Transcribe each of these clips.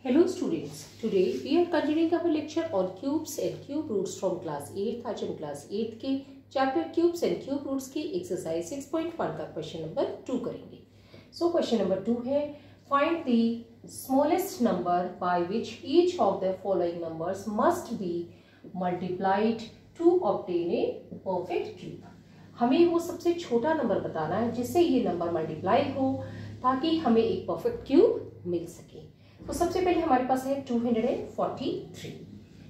Hello students, today we are continuing our lecture on cubes and cube roots from class 8th आज हम class 8 के chapter cubes and cube roots की exercise 6.1 का question number 2 करेंगे. So question number 2 है find the smallest number by which each of the following numbers must be multiplied to obtain a perfect cube. हमें वो सबसे छोटा number बताना है जिससे ये नंबर मल्टीप्लाई हो ताकि हमें एक परफेक्ट क्यूब मिल सके. तो सबसे पहले हमारे पास है 243.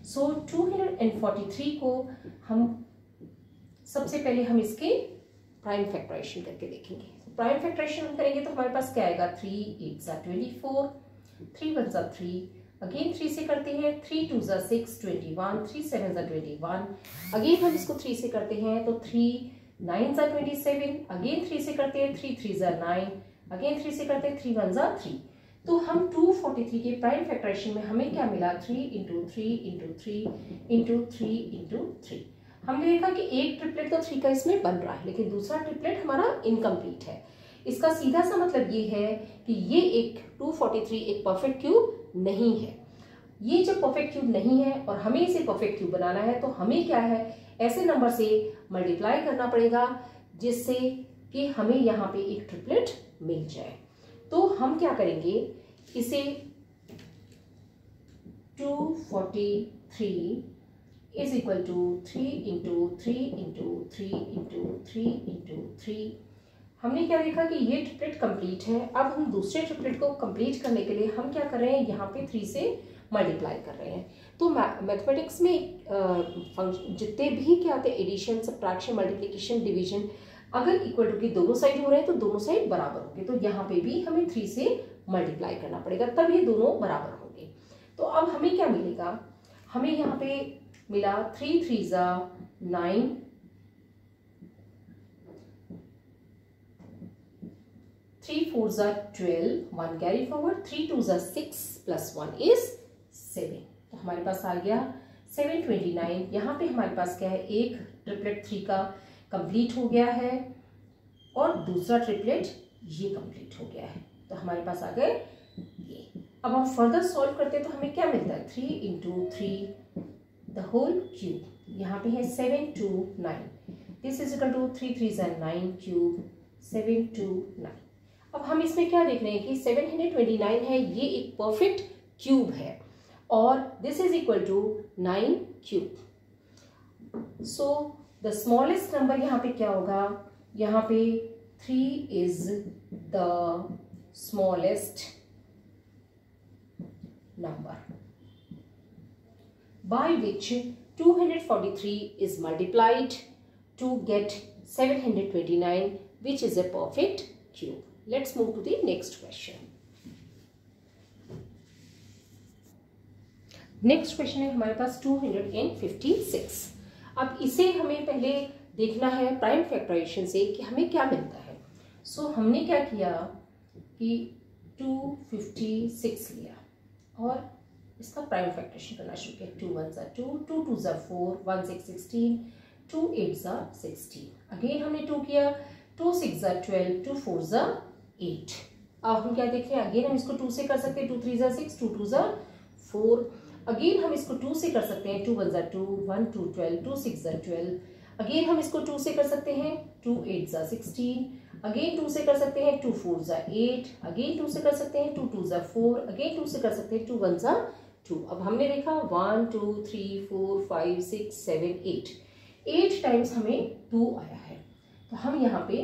सो 243 को हम सबसे पहले हम इसके प्राइम फैक्टराइजेशन करके देखेंगे. प्राइम फैक्टराइजेशन हम करेंगे तो हमारे पास क्या आएगा 3 8 सा 24, 3 1 सा 3, अगेन 3 से करते हैं 3 2 सा 6 21, 3 7 सा 21, अगेन हम इसको 3 से करते हैं तो 3 9 सा 27, अगेन 3 से करते हैं 3 3 सा 9, अगेन 3 से करते हैं 3 1 सा 3. तो हम 243 के प्राइम फैक्टराइजेशन में हमें क्या मिला 3 इंटू 3 इंटू 3 इंटू 3 इंटू 3. हमने देखा कि एक ट्रिपलेट तो 3 का इसमें बन रहा है लेकिन दूसरा ट्रिपलेट हमारा इनकम्प्लीट है. इसका सीधा सा मतलब ये है कि ये एक 243 एक परफेक्ट क्यूब नहीं है. ये जब परफेक्ट क्यूब नहीं है और हमें इसे परफेक्ट क्यूब बनाना है तो हमें क्या है ऐसे नंबर से मल्टीप्लाई करना पड़ेगा जिससे कि हमें यहाँ पे एक ट्रिपलेट मिल जाए. तो हम क्या करेंगे इसे 243 is equal to 3 into 3 into 3 into 3 into 3. हमने क्या देखा कि ये ट्रिपलेट कंप्लीट है. अब हम दूसरे ट्रिपलेट को कंप्लीट करने के लिए हम क्या कर रहे हैं यहाँ पे 3 से मल्टीप्लाई कर रहे हैं. तो मैथमेटिक्स में फंक्शन जितने भी क्या आते हैं एडिशन सब्ट्रैक्शन मल्टीप्लिकेशन डिवीजन अगर इक्वल टू के दोनों साइड हो रहे हैं तो दोनों साइड बराबर होंगे. तो यहाँ पे भी हमें 3 से मल्टीप्लाई करना पड़ेगा तब ये दोनों बराबर होंगे. तो अब हमें क्या मिलेगा हमें यहाँ पे मिला 3 3 ज़ा 9, 3 4 ज़ा 12, 1 कैरी फॉरवर्ड, 3 2 ज़ा 6 प्लस 1 इज 7. तो हमारे पास आ गया 729. यहाँ पे हमारे पास क्या है एक ट्रिपलेट 3 का कंप्लीट हो गया है और दूसरा ट्रिपलेट ये कंप्लीट हो गया है. तो हमारे पास आ गए ये. अब हम फर्दर सॉल्व करते हैं तो हमें क्या मिलता है 3 इंटू 3 द होल क्यूब. यहाँ पे है 7 2 9. दिस इज इक्वल टू 3 3 ज़ा 9 क्यूब 7 2 9. अब हम इसमें क्या देख रहे हैं कि 729 है ये एक परफेक्ट क्यूब है और this is equal to 9 cube. So the smallest number यहाँ पे क्या होगा यहाँ पे 3 is the smallest number by which 243 is multiplied to get 729 which is a perfect cube. Let's move to the next question. Next question है हमारे पास 256. अब इसे हमें पहले देखना है प्राइम फैक्टराइजेशन से कि हमें क्या मिलता है. सो हमने क्या किया कि 256 लिया और इसका प्राइम फैक्टराइजेशन करना शुरू किया. 2 1 ज़ा 2, 2 2 ज़ा 4, 1 6 16, 2 8 ज़ा 16. अगेन हमने 2 किया 2 6 ज़ा 12, 2 4 ज़ा 8. अब हम क्या देख रहे हैं अगेन हम इसको 2 से कर सकते हैं 2 3 ज़ा 6, 2 2 ज़ा 4. अगेन हम इसको 2 से कर सकते हैं 2 1 ज़ा 2, 1 2 12, 2 6 ज़ा 12. अगेन हम इसको 2 से कर सकते हैं 2 8 ज़ा 16. अगेन 2 से कर सकते हैं 2 4 ज़ा 8. अगेन 2 से कर सकते हैं 2 2 ज़ा 4. अगेन 2 से कर सकते हैं 2 1 ज़ा 2. अब हमने देखा 1 2 3 4 5 6 7 8. 8 टाइम्स हमें 2 आया है. तो हम यहाँ पे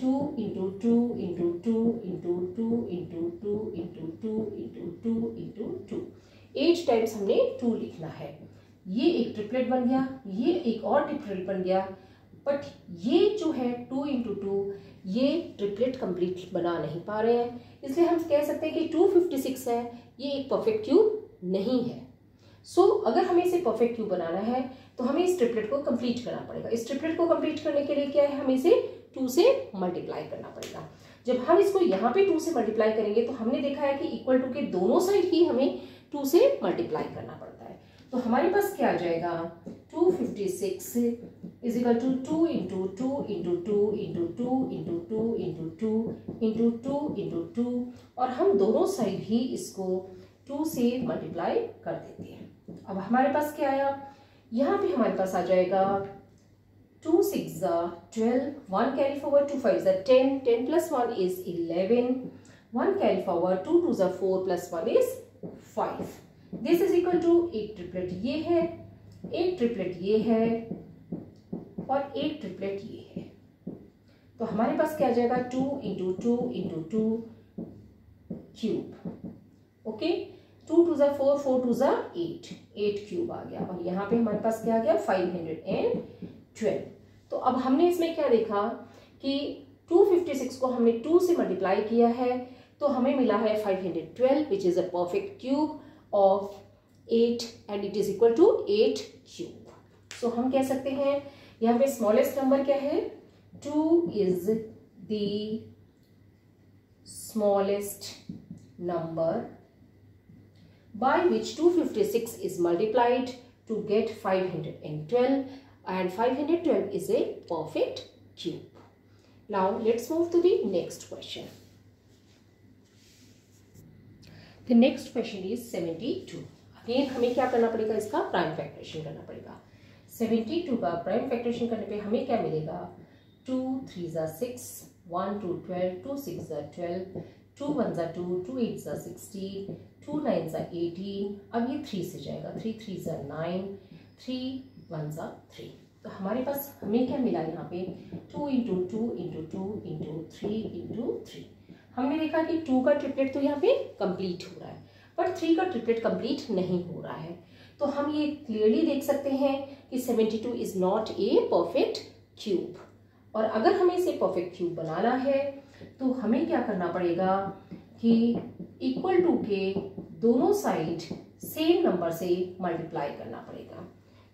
2 into 2 into 2 into 2 into 2 into 2 into 2 into 2 8 times हमने 2 लिखना है. ये एक ट्रिपलेट बन गया ये एक और ट्रिपलेट बन गया. बट ये जो है 2 इंटू 2 ये ट्रिपलेट कंप्लीट बना नहीं पा रहे हैं इसलिए हम कह सकते हैं कि 256 है ये एक परफेक्ट क्यूब नहीं है. सो अगर हमें इसे परफेक्ट क्यूब बनाना है तो हमें इस ट्रिपलेट को कंप्लीट करना पड़ेगा. इस ट्रिपलेट को कंप्लीट करने के लिए क्या है हमें इसे 2 से मल्टीप्लाई करना पड़ेगा. जब हम इसको यहाँ पे 2 से मल्टीप्लाई करेंगे तो हमने देखा है कि इक्वल टू के दोनों साइड ही हमें 2 से मल्टीप्लाई करना पड़ता है. तो हमारे पास क्या आ जाएगा 256 is equal to 2 into 2 into 2 into 2 into 2 into 2 into 2 into 2 और हम दोनों साइड ही इसको 2 से मल्टीप्लाई कर देते हैं। अब हमारे पास क्या आया, यहाँ पे हमारे पास आ जाएगा 2 6 12, 1 carry forward, 2 5 10, 10 + 1 is 11, 1 carry forward, 2 2 4 + 1 is 5। This is equal to 8 triplet ये है, 8 ट्रिपलेट ये है और 8 ट्रिपलेट ये है। तो हमारे पास क्या आ जाएगा 2 × 2 × 2 क्यूब। ओके, 2 2 4, 4 2 8, 8 क्यूब आ गया। और यहाँ पे हमारे पास क्या आ गया 512। तो अब हमने इसमें क्या देखा कि 256 को हमने 2 से मल्टीप्लाई किया है तो हमें मिला है 512 which is a perfect cube of 8 and it is equal to 8 cube. So हम कह सकते हैं यहाँ पे स्मॉलेस्ट नंबर क्या है, 2 is the smallest number by which 256 is multiplied to get 512 and 512 is a perfect cube. Now let's move to the next question. The next question is 72. Again हमें क्या करना पड़ेगा, इसका प्राइम फैक्टरेशन करना पड़ेगा। 72 का प्राइम फैक्टरेशन करने पे हमें क्या मिलेगा, 2 3 6, 1 2 12, 2 6 12, 2 1 2, 2 8 16, 2 9 18। अब ये 3 से जाएगा, 3 3 9, 3 1 3। तो हमारे पास हमें क्या मिला यहाँ पे 2 × 2 × 2 × 3 × 3। हमने देखा कि 2 का ट्रिपलेट तो यहाँ पे कंप्लीट हो रहा है पर 3 का ट्रिपलेट कंप्लीट नहीं हो रहा है। तो हम ये क्लियरली देख सकते हैं कि 72 is not a perfect cube. और अगर हमें इसे परफेक्ट क्यूब बनाना है तो हमें क्या करना पड़ेगा कि इक्वल टू के दोनों साइड सेम नंबर से मल्टीप्लाई करना पड़ेगा।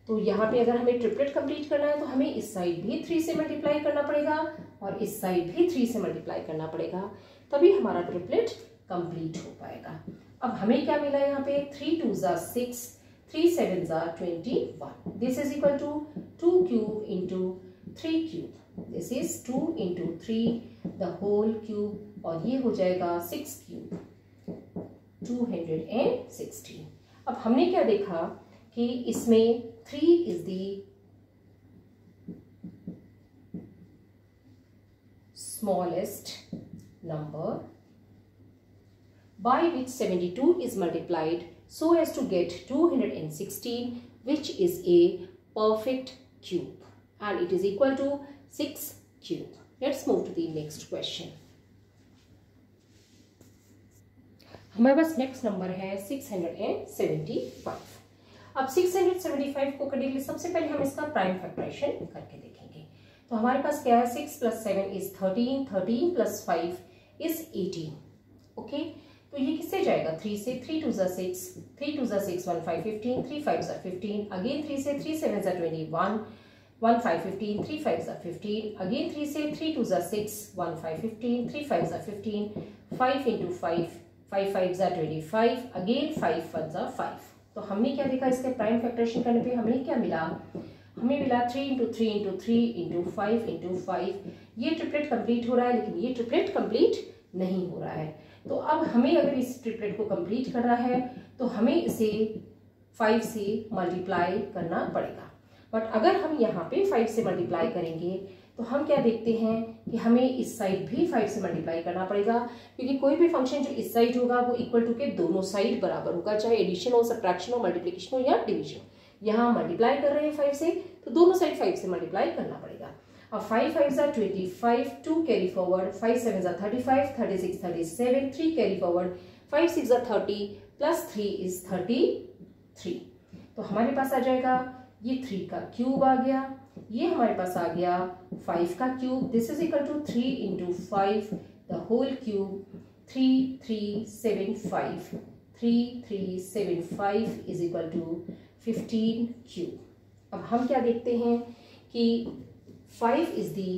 तो यहाँ पे अगर हमें ट्रिपलेट कंप्लीट करना है तो हमें इस साइड भी 3 से मल्टीप्लाई करना पड़ेगा और इस साइड भी 3 से मल्टीप्लाई करना पड़ेगा, तभी हमारा ट्रिपलेट कंप्लीट हो पाएगा। अब हमें क्या मिला यहाँ पे 3 2 6, 3 7 21। This is equal to 2 cube × 3 cube. This is 2 × 3 the whole cube और ये हो जाएगा 6 क्यूब 216। अब हमने क्या देखा कि इसमें 3 is the smallest number by which 72 is multiplied so as to get 216 which is a perfect cube and it is equal to 6 cube. Let's move to the next question. हमारे पास नेक्स्ट नंबर है 675। अब 675 को करने के लिए सबसे पहले हम इसका प्राइम फैक्टराइजेशन करके देखेंगे। तो हमारे पास क्या है 6 + 7 is 13, 13 + 5 is 18। ओके, तो ये किससे जाएगा 3 से, 3 2 6, 3 2 6 1 5 15, 3 5 15, अगेन 3 से, 3 7 21, 1 5 15, 3 5 15, अगेन 3 से, 3 2 6, 1 5 15, 3 5 15, 5 × 5, 5 5 25, अगेन 5 1 5। तो हमने क्या देखा, इसके प्राइम फैक्टरेशन करने पे हमें क्या मिला, हमें मिला 3 × 3 × 3 × 5 × 5। ये ट्रिपलेट कंप्लीट हो रहा है लेकिन ये ट्रिपलेट कंप्लीट नहीं हो रहा है। तो अब हमें अगर इस ट्रिपलेट को कंप्लीट करना है तो हमें इसे 5 से मल्टीप्लाई करना पड़ेगा। बट अगर हम यहाँ पे 5 से मल्टीप्लाई करेंगे तो हम क्या देखते हैं कि हमें इस साइड भी 5 से मल्टीप्लाई करना पड़ेगा, क्योंकि कोई भी फंक्शन जो इस साइड होगा वो इक्वल टू के दोनों साइड बराबर होगा, चाहे एडिशन हो, सब्ट्रैक्शन हो, मल्टीप्लिकेशन हो या डिवीजन। यहाँ मल्टीप्लाई कर रहे हैं 5 से तो दोनों साइड 5 से मल्टीप्लाई करना पड़ेगा। अब 5 5 25, 2 carry forward, 5 7 35, 36 37, 3 carry forward, 5 6 30 plus 3 is 33। तो हमारे पास आ जाएगा ये 3 का क्यूब आ गया, ये हमारे पास आ गया 5 का cube. This is equal to 3 × 5 the whole cube 3375। 3375 is equal to 15 cube. अब हम क्या देखते हैं कि 5 is the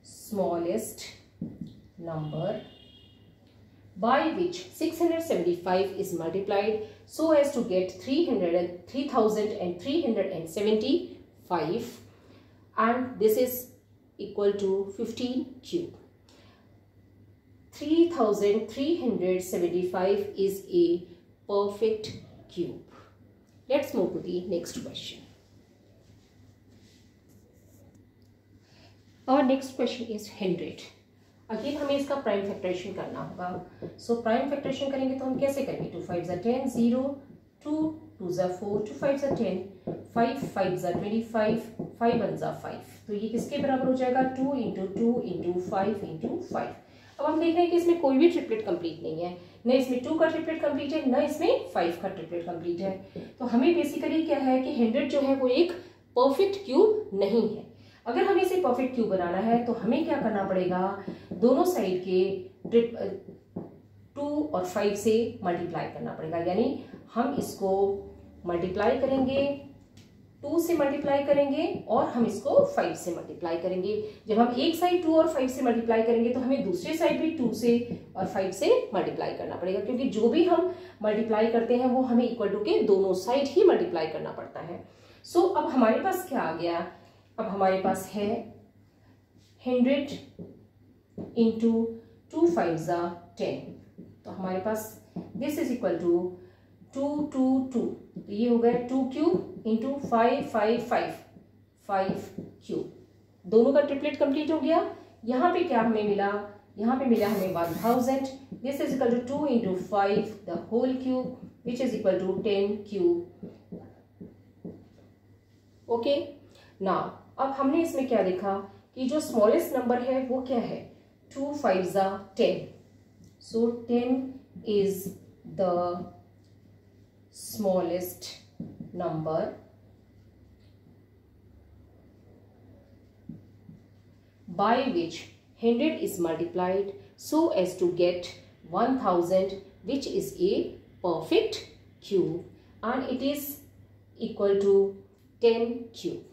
smallest number by which 675 is multiplied so as to get 3375 and this is equal to 15 cube. 3375 is a perfect cube. Let's move to the next question. Our next question is 100. Again हमें इसका prime factorisation करना होगा. So prime factorisation करेंगे तो हम कैसे करेंगे? 2 5 10, 0, 2 2 4, 2 5 10, 5 5 25, 5 1 5. तो ये किसके बराबर हो जाएगा? 2 × 2 × 5 × 5. अब हम देख रहे हैं कि इसमें कोई भी ट्रिपलेट कंप्लीट नहीं है, न इसमें 2 का ट्रिपलेट कंप्लीट है, न इसमें 5 का ट्रिपलेट कंप्लीट है. तो हमें बेसिकली क्या है कि 100 जो है वो एक परफेक्ट क्यूब नहीं है. अगर हमें इसे परफेक्ट क्यूब बनाना है तो हमें क्या करना पड़ेगा? दोनों साइड के 2 और 5 से मल्टीप्लाई करना पड़ेगा. यानी हम इसको मल्टीप्लाई करेंगे, 2 से मल्टीप्लाई करेंगे और हम इसको 5 से मल्टीप्लाई करेंगे. जब हम एक साइड 2 और 5 से मल्टीप्लाई करेंगे तो हमें दूसरी साइड भी 2 से और 5 से मल्टीप्लाई करना पड़ेगा, क्योंकि जो भी हम मल्टीप्लाई करते हैं वो हमें इक्वल टू के दोनों साइड ही मल्टीप्लाई करना पड़ता है. सो अब हमारे पास क्या आ गया? अब हमारे पास है 100 × 2 5 10. तो हमारे पास दिस इज इक्वल टू 2 2 2. तो ये हो गया 2 क्यूब × 5 5 5 5 क्यूब. दोनों का ट्रिपलेट कंप्लीट हो गया. यहाँ पे क्या हमें मिला? यहाँ पे मिला हमें 1000. This is equal to 2 × 5 the whole cube which is equal to 10 cube. Okay. Now अब हमने इसमें क्या देखा कि जो स्मॉलेस्ट नंबर है वो क्या है? 2 5 10. सो 10 is the smallest number by which 100 is multiplied so as to get 1000, which is a perfect cube and it is equal to 10 cube.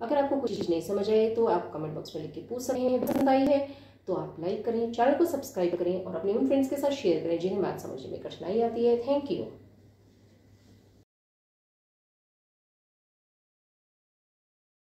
अगर आपको कुछ चीज नहीं समझ आए तो आप कमेंट बॉक्स में लिख के पूछ सकते हैं. पसंद आई है तो आप लाइक करें, चैनल को सब्सक्राइब करें और अपने उन फ्रेंड्स के साथ शेयर करें जिन्हें मैथ समझने में कठिनाई आती है. Thank you.